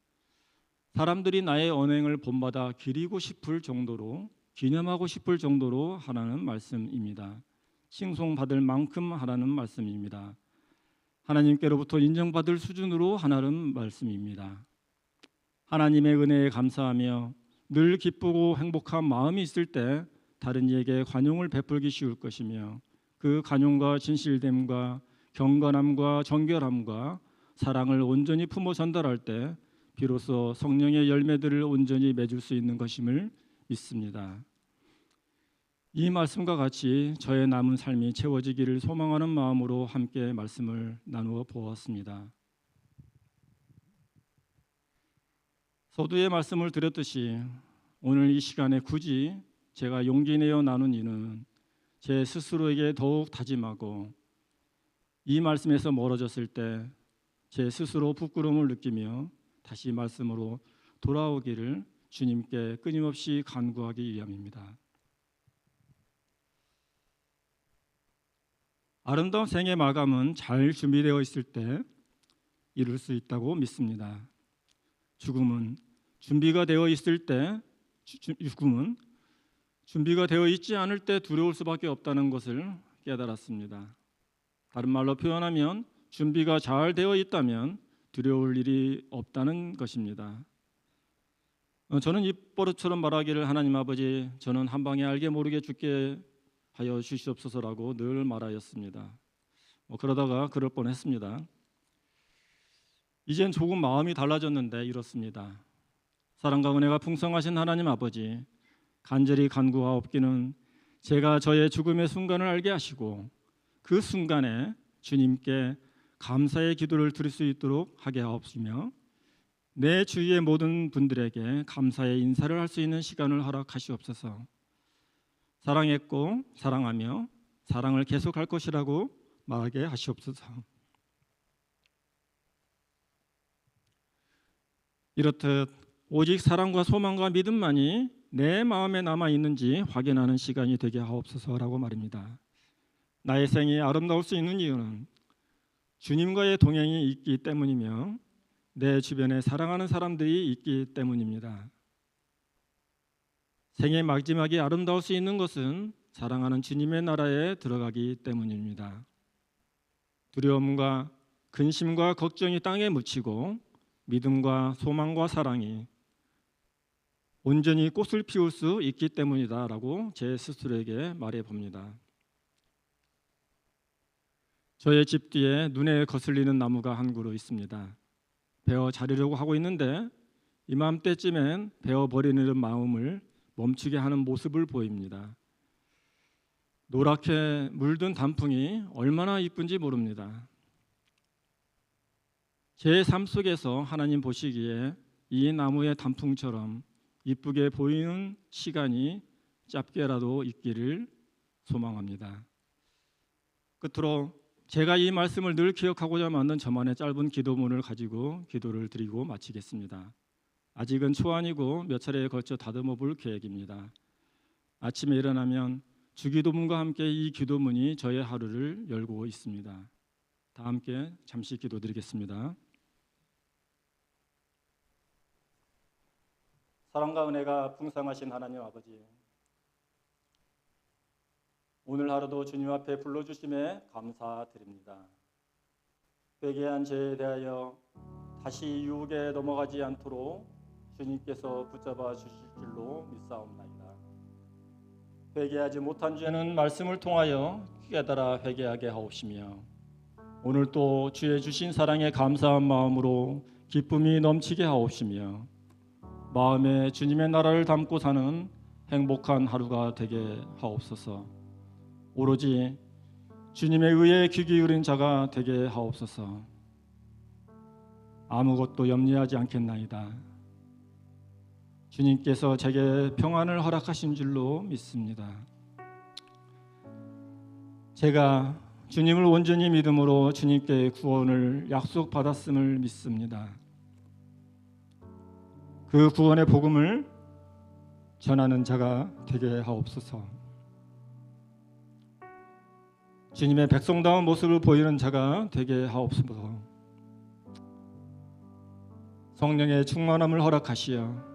사람들이 나의 언행을 본받아 기리고 싶을 정도로, 기념하고 싶을 정도로 하라는 말씀입니다. 칭송받을 만큼 하라는 말씀입니다. 하나님께로부터 인정받을 수준으로 하라는 말씀입니다. 하나님의 은혜에 감사하며 늘 기쁘고 행복한 마음이 있을 때 다른 이에게 관용을 베풀기 쉬울 것이며, 그 관용과 진실됨과 경건함과 정결함과 사랑을 온전히 품어 전달할 때 비로소 성령의 열매들을 온전히 맺을 수 있는 것임을 믿습니다. 이 말씀과 같이 저의 남은 삶이 채워지기를 소망하는 마음으로 함께 말씀을 나누어 보았습니다. 서두에 말씀을 드렸듯이 오늘 이 시간에 굳이 제가 용기 내어 나눈 이유는 제 스스로에게 더욱 다짐하고 이 말씀에서 멀어졌을 때 제 스스로 부끄러움을 느끼며 다시 말씀으로 돌아오기를 주님께 끊임없이 간구하기 위함입니다. 아름다운 생의 마감은 잘 준비되어 있을 때 이룰 수 있다고 믿습니다. 죽음은 준비가 되어 있을 때, 죽음은 준비가 되어 있지 않을 때 두려울 수밖에 없다는 것을 깨달았습니다. 다른 말로 표현하면 준비가 잘 되어 있다면 두려울 일이 없다는 것입니다. 저는 입버릇처럼 말하기를 하나님 아버지, 저는 한 방에 알게 모르게 죽게 하여 주시옵소서라고 늘 말하였습니다. 그러다가 그럴 뻔했습니다. 이젠 조금 마음이 달라졌는데 이렇습니다. 사랑과 은혜가 풍성하신 하나님 아버지, 간절히 간구하옵기는 제가 저의 죽음의 순간을 알게 하시고 그 순간에 주님께 감사의 기도를 드릴 수 있도록 하게 하옵시며, 내 주위의 모든 분들에게 감사의 인사를 할 수 있는 시간을 허락하시옵소서. 사랑했고 사랑하며 사랑을 계속할 것이라고 말하게 하시옵소서. 이렇듯 오직 사랑과 소망과 믿음만이 내 마음에 남아 있는지 확인하는 시간이 되게 하옵소서라고 말입니다. 나의 생이 아름다울 수 있는 이유는 주님과의 동행이 있기 때문이며 내 주변에 사랑하는 사람들이 있기 때문입니다. 생의 마지막이 아름다울 수 있는 것은 사랑하는 주님의 나라에 들어가기 때문입니다. 두려움과 근심과 걱정이 땅에 묻히고 믿음과 소망과 사랑이 온전히 꽃을 피울 수 있기 때문이다라고 제 스스로에게 말해 봅니다. 저의 집 뒤에 눈에 거슬리는 나무가 한 그루 있습니다. 베어 자르려고 하고 있는데 이맘때쯤엔 베어 버리는 마음을 멈추게 하는 모습을 보입니다. 노랗게 물든 단풍이 얼마나 이쁜지 모릅니다. 제 삶 속에서 하나님 보시기에 이 나무의 단풍처럼 이쁘게 보이는 시간이 짧게라도 있기를 소망합니다. 끝으로 제가 이 말씀을 늘 기억하고자 만든 저만의 짧은 기도문을 가지고 기도를 드리고 마치겠습니다. 아직은 초안이고 몇 차례에 걸쳐 다듬어 볼 계획입니다. 아침에 일어나면 주기도문과 함께 이 기도문이 저의 하루를 열고 있습니다. 다 함께 잠시 기도드리겠습니다. 사랑과 은혜가 풍성하신 하나님 아버지, 오늘 하루도 주님 앞에 불러주심에 감사드립니다. 회개한 죄에 대하여 다시 유혹에 넘어가지 않도록 주님께서 붙잡아 주실 줄로 믿사옵나이다. 회개하지 못한 죄는 말씀을 통하여 깨달아 회개하게 하옵시며 오늘 또 주의 주신 사랑에 감사한 마음으로 기쁨이 넘치게 하옵시며 마음에 주님의 나라를 담고 사는 행복한 하루가 되게 하옵소서. 오로지 주님의 의에 귀 기울인 자가 되게 하옵소서. 아무것도 염려하지 않겠나이다. 주님께서 제게 평안을 허락하신 줄로 믿습니다. 제가 주님을 온전히 믿음으로 주님께 구원을 약속받았음을 믿습니다. 그 구원의 복음을 전하는 자가 되게 하옵소서. 주님의 백성다운 모습을 보이는 자가 되게 하옵소서. 성령의 충만함을 허락하시어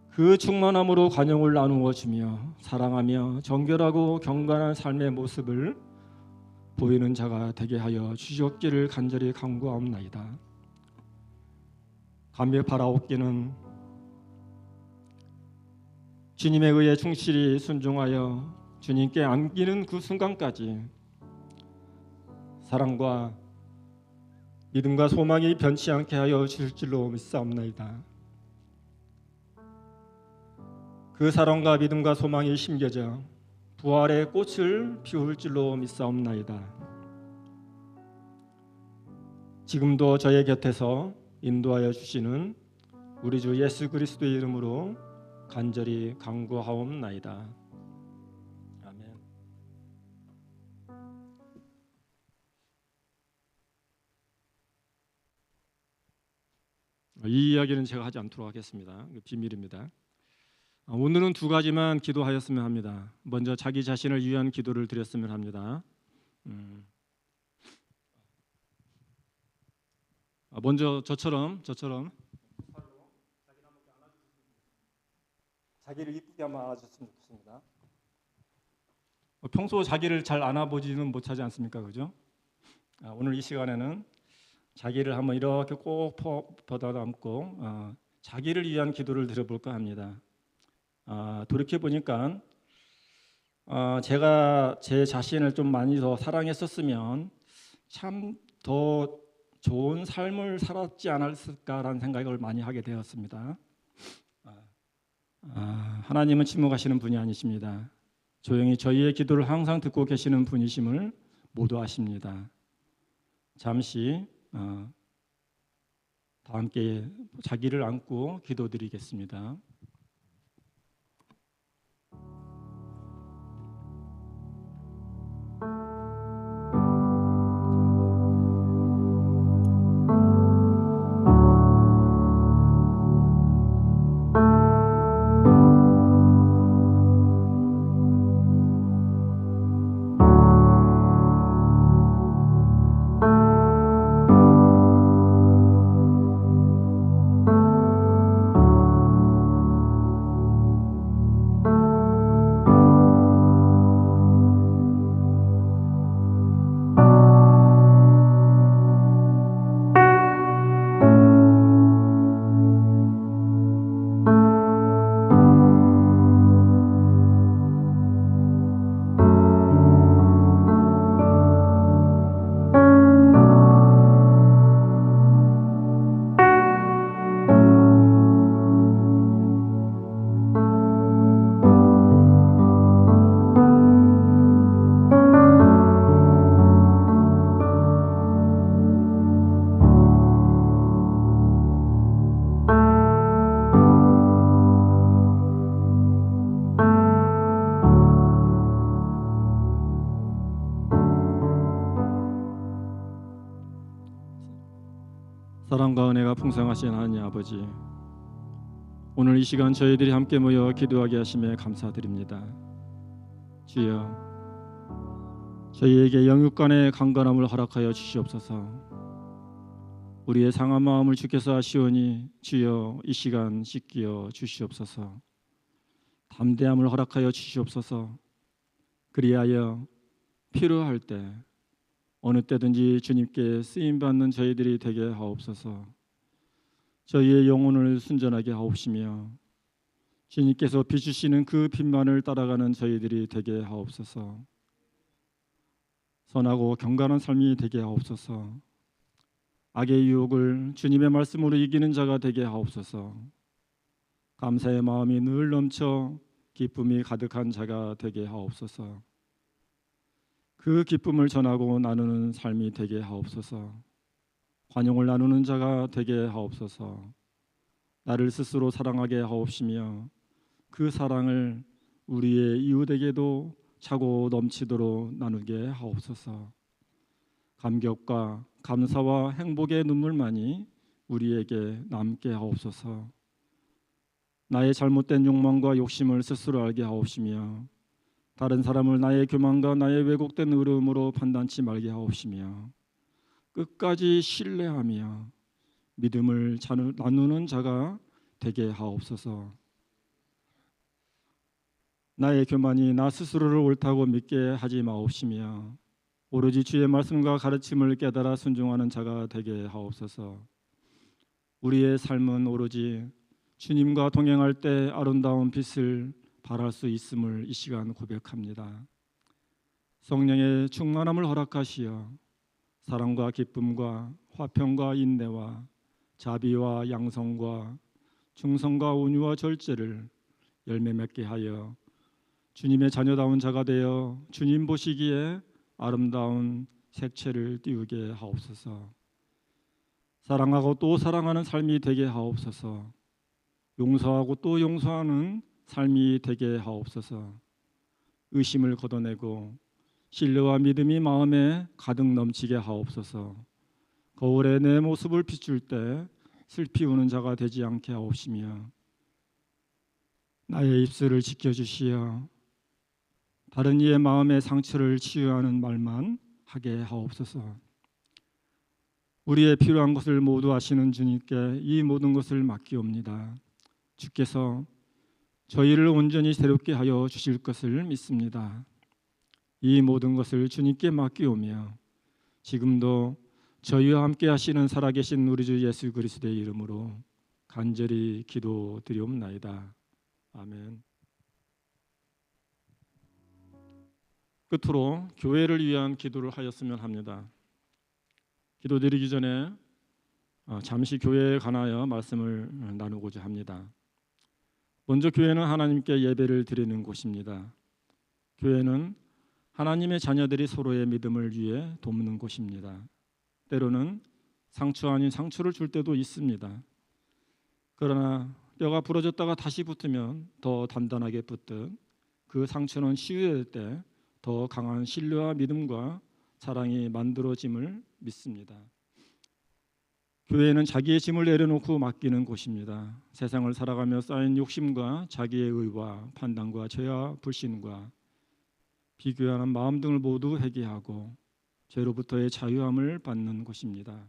그 충만함으로 관용을 나누어 주며 사랑하며 정결하고 경건한 삶의 모습을 보이는 자가 되게 하여 주시옵기를 간절히 간구하옵나이다. 감히 바라옵기는 주님에 의해 충실히 순종하여 주님께 안기는 그 순간까지 사랑과 믿음과 소망이 변치 않게 하여 주실 줄로 믿사옵나이다. 그 사랑과 믿음과 소망이 심겨져 부활의 꽃을 피울 줄로 믿사옵나이다. 지금도 저의 곁에서 인도하여 주시는 우리 주 예수 그리스도의 이름으로 간절히 간구하옵나이다. 아멘. 이 이야기는 제가 하지 않도록 하겠습니다. 비밀입니다. 오늘은 두 가지만 기도하였으면 합니다. 먼저 자기 자신을 위한 기도를 드렸으면 합니다. 먼저 저처럼 자기를 이쁘게 한번 안아줬으면 좋겠습니다. 평소 자기를 잘 안아보지는 못하지 않습니까, 그죠? 오늘 이 시간에는 자기를 한번 이렇게 꼭 보다듬고 자기를 위한 기도를 드려볼까 합니다. 돌이켜 보니까 제가 제 자신을 좀 많이 더 사랑했었으면 참 더 좋은 삶을 살았지 않았을까라는 생각을 많이 하게 되었습니다. 하나님은 침묵하시는 분이 아니십니다. 조용히 저희의 기도를 항상 듣고 계시는 분이심을 모두 아십니다. 잠시 다 함께 자기를 안고 기도드리겠습니다. 사랑과 은혜가 풍성하신 하나님 아버지, 오늘 이 시간 저희들이 함께 모여 기도하게 하심에 감사드립니다. 주여, 저희에게 영육간의 강건함을 허락하여 주시옵소서. 우리의 상한 마음을 주께서 아시오니 주여 이 시간 씻기어 주시옵소서. 담대함을 허락하여 주시옵소서. 그리하여 필요할 때 어느 때든지 주님께 쓰임받는 저희들이 되게 하옵소서. 저희의 영혼을 순전하게 하옵시며 주님께서 비추시는 그 빛만을 따라가는 저희들이 되게 하옵소서. 선하고 경건한 삶이 되게 하옵소서. 악의 유혹을 주님의 말씀으로 이기는 자가 되게 하옵소서. 감사의 마음이 늘 넘쳐 기쁨이 가득한 자가 되게 하옵소서. 그 기쁨을 전하고 나누는 삶이 되게 하옵소서. 관용을 나누는 자가 되게 하옵소서. 나를 스스로 사랑하게 하옵시며 그 사랑을 우리의 이웃에게도 차고 넘치도록 나누게 하옵소서. 감격과 감사와 행복의 눈물만이 우리에게 남게 하옵소서. 나의 잘못된 욕망과 욕심을 스스로 알게 하옵시며 다른 사람을 나의 교만과 나의 왜곡된 의로움으로 판단치 말게 하옵시며 끝까지 신뢰하며 믿음을 나누는 자가 되게 하옵소서. 나의 교만이 나 스스로를 옳다고 믿게 하지 마옵시며 오로지 주의 말씀과 가르침을 깨달아 순종하는 자가 되게 하옵소서. 우리의 삶은 오로지 주님과 동행할 때 아름다운 빛을 발할 수 있음을 이 시간 고백합니다. 성령의 충만함을 허락하시어 사랑과 기쁨과 화평과 인내와 자비와 양성과 충성과 온유와 절제를 열매 맺게 하여 주님의 자녀다운 자가 되어 주님 보시기에 아름다운 색채를 띄우게 하옵소서. 사랑하고 또 사랑하는 삶이 되게 하옵소서. 용서하고 또 용서하는 삶이 되게 하옵소서. 의심을 걷어내고 신뢰와 믿음이 마음에 가득 넘치게 하옵소서. 거울에 내 모습을 비출 때 슬피 우는 자가 되지 않게 하옵시며 나의 입술을 지켜주시어 다른 이의 마음의 상처를 치유하는 말만 하게 하옵소서. 우리의 필요한 것을 모두 아시는 주님께 이 모든 것을 맡기옵니다. 주께서 저희를 온전히 새롭게 하여 주실 것을 믿습니다. 이 모든 것을 주님께 맡기오며 지금도 저희와 함께 하시는 살아계신 우리 주 예수 그리스도의 이름으로 간절히 기도드리옵나이다. 아멘. 끝으로 교회를 위한 기도를 하였으면 합니다. 기도드리기 전에 잠시 교회에 관하여 말씀을 나누고자 합니다. 먼저 교회는 하나님께 예배를 드리는 곳입니다. 교회는 하나님의 자녀들이 서로의 믿음을 위해 돕는 곳입니다. 때로는 상처 아닌 상처를 줄 때도 있습니다. 그러나 뼈가 부러졌다가 다시 붙으면 더 단단하게 붙듯 그 상처는 치유될 때 더 강한 신뢰와 믿음과 사랑이 만들어짐을 믿습니다. 교회는 자기의 짐을 내려놓고 맡기는 곳입니다. 세상을 살아가며 쌓인 욕심과 자기의 의와 판단과 죄와 불신과 비교하는 마음 등을 모두 회개하고 죄로부터의 자유함을 받는 곳입니다.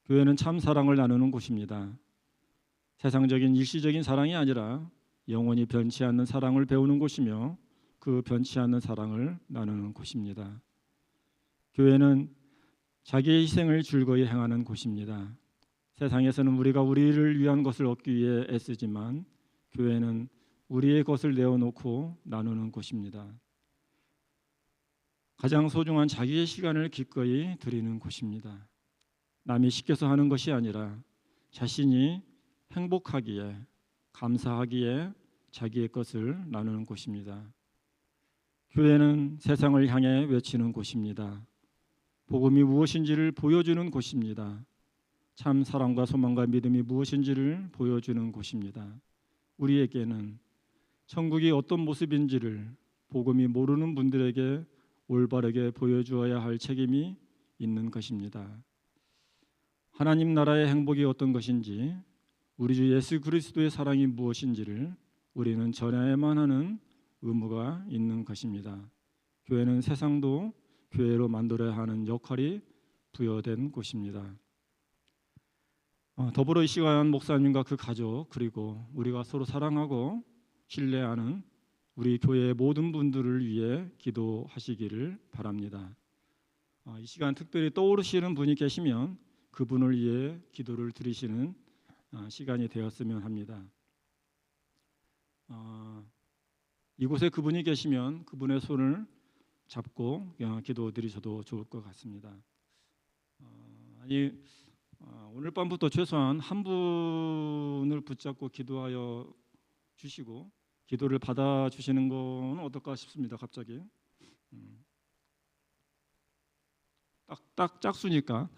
교회는 참 사랑을 나누는 곳입니다. 세상적인 일시적인 사랑이 아니라 영원히 변치 않는 사랑을 배우는 곳이며 그 변치 않는 사랑을 나누는 곳입니다. 교회는 자기의 희생을 즐거이 행하는 곳입니다. 세상에서는 우리가 우리를 위한 것을 얻기 위해 애쓰지만 교회는 우리의 것을 내어놓고 나누는 곳입니다. 가장 소중한 자기의 시간을 기꺼이 드리는 곳입니다. 남이 시켜서 하는 것이 아니라 자신이 행복하기에 감사하기에 자기의 것을 나누는 곳입니다. 교회는 세상을 향해 외치는 곳입니다. 복음이 무엇인지를 보여주는 곳입니다. 참 사랑과 소망과 믿음이 무엇인지를 보여주는 곳입니다. 우리에게는 천국이 어떤 모습인지를 복음이 모르는 분들에게 올바르게 보여주어야 할 책임이 있는 것입니다. 하나님 나라의 행복이 어떤 것인지, 우리 주 예수 그리스도의 사랑이 무엇인지를 우리는 전해야만 하는 의무가 있는 것입니다. 교회는 세상도 교회로 만들어야 하는 역할이 부여된 곳입니다. 더불어 이 시간 목사님과 그 가족 그리고 우리가 서로 사랑하고 신뢰하는 우리 교회 모든 분들을 위해 기도하시기를 바랍니다. 이 시간 특별히 떠오르시는 분이 계시면 그분을 위해 기도를 드리시는 시간이 되었으면 합니다. 이곳에 그분이 계시면 그분의 손을 잡고 기도 드리셔도 좋을 것 같습니다. 오늘 밤부터 최소한 한 분을 붙잡고 기도하여 주시고 기도를 받아 주시는 건 어떨까 싶습니다. 갑자기 딱 짝수니까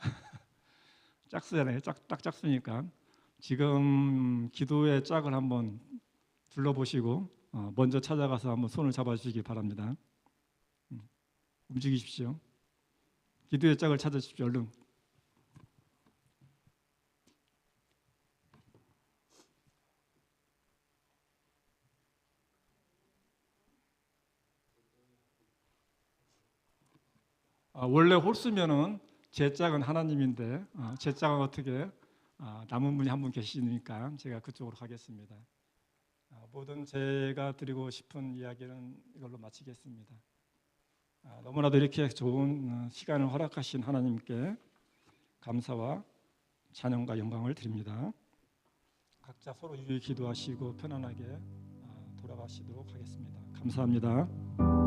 짝수잖아요. 딱 짝수니까 지금 기도의 짝을 한번 둘러보시고 먼저 찾아가서 한번 손을 잡아주시기 바랍니다. 움직이십시오. 기도의 짝을 찾으십시오. 얼른. 원래 홀수면은 제 짝은 하나님인데 제 짝은 어떻게 남은 분이 한 분 계시니까 제가 그쪽으로 가겠습니다. 모든 제가 드리고 싶은 이야기는 이걸로 마치겠습니다. 너무나도 이렇게 좋은 시간을 허락하신 하나님께 감사와 찬양과 영광을 드립니다. 각자 서로 유의 기도하시고 편안하게 돌아가시도록 하겠습니다. 감사합니다.